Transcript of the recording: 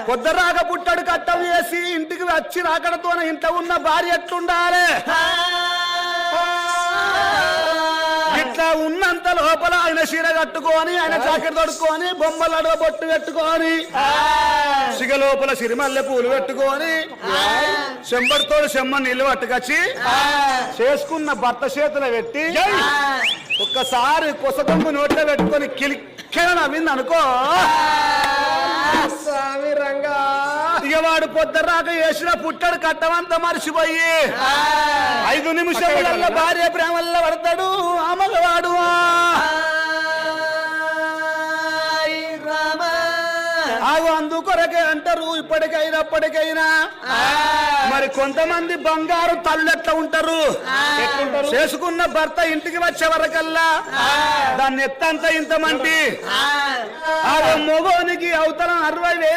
పొద్దురాక పుట్టడు కట్టం వేసి ఇంటికి వచ్చి రాకడతోనే ఇంట్లో ఉన్న భార్య ఎట్లుండాలి ఇట్లా ఉన్నంత లోపల ఆయన చీర కట్టుకొని ఆయన జాకెట్ తొడుక్కొని బొమ్మలు అడవ బొట్టు పెట్టుకొని సిగ లోపల సిరిమల్లె పూలు పెట్టుకొని చెంబడితోడు చెమ్మ నీళ్ళు పట్టుకొచ్చి చేసుకున్న భర్త చేతులు పెట్టి ఒక్కసారి కొసగొమ్ము నోట్లో పెట్టుకొని కిలిక్కెన నవ్వింది అనుకో స్వామి రంగా ఇక వాడు పొద్దురాక వేసిన పుట్టడు కట్టమంతా మర్చిపోయి 5 నిమిషాల భార్య ప్రేమల్లో పడతాడు ఆ మగవాడు ఆగు అందుకొరకే అంటారు ఇప్పటికైనా మరి కొంతమంది బంగారు తల్లెట్లా ఉంటారు చేసుకున్న భర్త ఇంటికి వచ్చే వరకల్లా దాన్ని ఎత్తంతా ఇంతమంది ఆ మొగోనికి అవతల 60,000